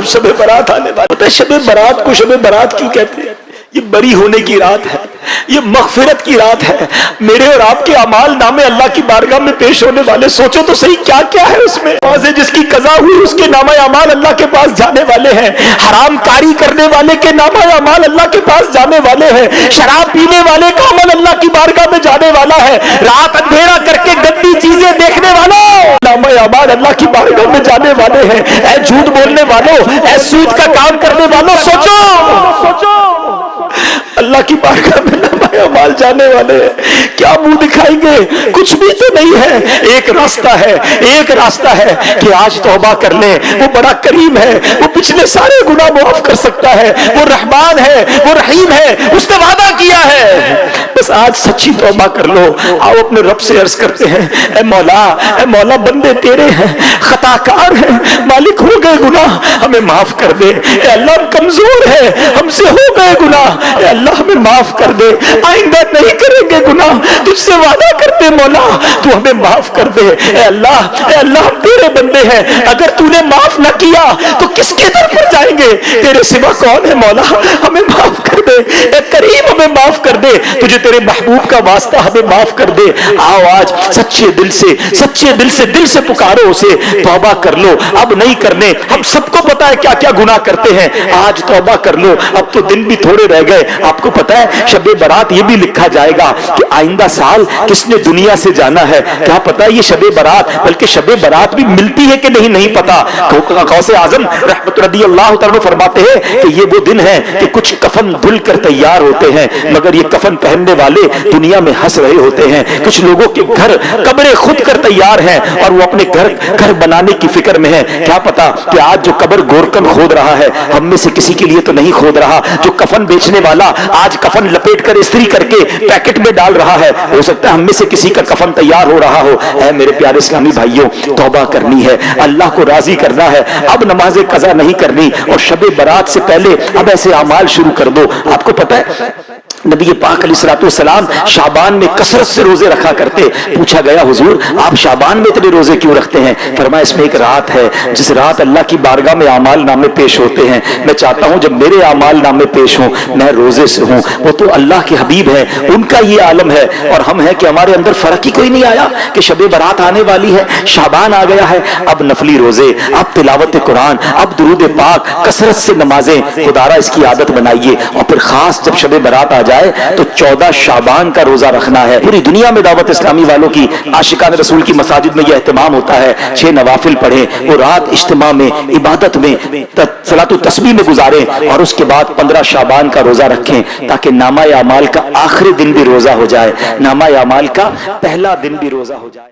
शब बारात आने वाली। पता है शब बारात को शब बारात क्यों कहते हैं? ये बरी होने की रात है, ये मगफिरत की रात है। मेरे और आपके अमाल नामे अल्लाह की बारगाह में पेश होने वाले, सोचो तो सही क्या क्या है उसमें। से जिसकी कज़ा हुई उसके नामा अमाल अल्लाह के पास जाने वाले हैं। हराम कारी करने वाले के नामा अमाल अल्लाह के पास जाने वाले हैं। शराब पीने वाले का अमल अल्लाह की बारगाह में जाने वाला है। रात अंधेरा करके गंदी चीजें देखने वालों नामा अमाल अल्लाह की बारगाह में जाने वाले हैं। ऐ झूठ बोलने वालों, ऐ सूद का काम करने वालों, सोचो सोचो अल्लाह की बारगाह में नामा अमाल जाने वाले हैं। क्या मुंह दिखाएंगे? कुछ भी तो नहीं है। एक रास्ता है, एक रास्ता है कि आज तौबा कर ले। वो बड़ा करीम है, वो पिछले सारे गुनाह माफ कर सकता है। वो रहमान है, वो रहीम है, उसने वादा किया है। बस आज सच्ची तौबा कर लो। आओ अपने रब से अर्ज करते हैं, ए मौला बंदे तेरे हैं, खताकार हैं, मालिक हो गए गुनाह, हमें माफ कर दे। ए अल्लाह कमजोर है, हमसे हो गए गुनाह, ए अल्लाह हमें माफ कर दे। आइंदा नहीं करेंगे गुनाह, तुझसे वादा करते मौला तू हमें माफ कर दे। ए अल्लाह हम तेरे बंदे हैं, अगर तूने माफ न किया तो किसके दर पर जाएंगे? तेरे सिवा कौन है मौला, हमें माफ कर दे। ए करीम हमें माफ कर दे, तुझे तेरे महबूब का वास्ता हमें माफ कर दे। आओ आज सच्चे दिल से पुकारो उसे, तौबा कर लो। अब नहीं करने, हम सबको पता है क्या क्या गुनाह करते हैं। आज तौबा कर लो, अब तो दिन भी थोड़े रह गए। आपको पता है शब बारात ये भी लिखा जाएगा कि आइंदा साल किसने दुनिया से जाना है। क्या पता ये शब बारात, बल्कि शब बारात भी मिलती है कि नहीं पता। गौसे आजम रहमत रदियल्लाहु तआला फरमाते हैं कि ये वो दिन है कि कुछ कफन धुल कर तैयार होते हैं, मगर ये कफन पहनने वाले दुनिया में हंस रहे होते हैं। कुछ लोगों के घर कब्रें खुद कर तैयार हैं और वो अपने घर बनाने की फिक्र में है। क्या पता कि आज जो कब्र गोरकन खोद रहा है, हम में से किसी के लिए तो नहीं खोद रहा। जो कफन बेचने वाला आज कफन लपेट कर इस्त्री करके पैकेट में डाल रहा है, हो सकता है हम में से किसी का कफन तैयार हो रहा हो। ऐ मेरे प्यारे इस्लामी भाइयों, तौबा करनी है, अल्लाह को राजी करना है। अब नमाज कज़ा नहीं करनी और शब बारात से पहले अब ऐसे अमाल शुरू कर दो। आपको पता है नबी पाक अलैहिस्सलाम शाबान में कसरत से रोजे रखा करते। पूछा गया हुजूर आप शाबान में इतने रोजे क्यों रखते हैं? फरमाया इसमें एक रात है जिस रात अल्लाह की बारगाह में आमाल नामे पेश होते हैं। मैं चाहता हूं जब मेरे आमाल नामे पेश हों मैं रोजे से हूं। वो तो अल्लाह के हबीब है, उनका ये आलम है, और हम हैं कि हमारे अंदर फर्क ही कोई नहीं आया कि शब बारात आने वाली है, शाबान आ गया है। अब नफली रोजे, अब तिलावत कुरान, अब दुरूद पाक, कसरत से नमाजें, खुदारा इसकी आदत बनाइए। और फिर खास जब शब बारात आ जाए तो 14 शाबान का रोजा रखना है। पूरी दुनिया में दावत इस्लामी वालों की, आशिकान रसूल की मसाजिद में यह एहतमाम होता है 6 नवाफिल पढ़ें, वो रात इज्तिमा में, इबादत में, सलातु तस्बीह में गुजारें और उसके बाद 15 शाबान का रोजा रखें ताकि नामा अमाल का आखिरी दिन भी रोजा हो जाए, नामा अमाल का पहला दिन भी रोजा हो जाए।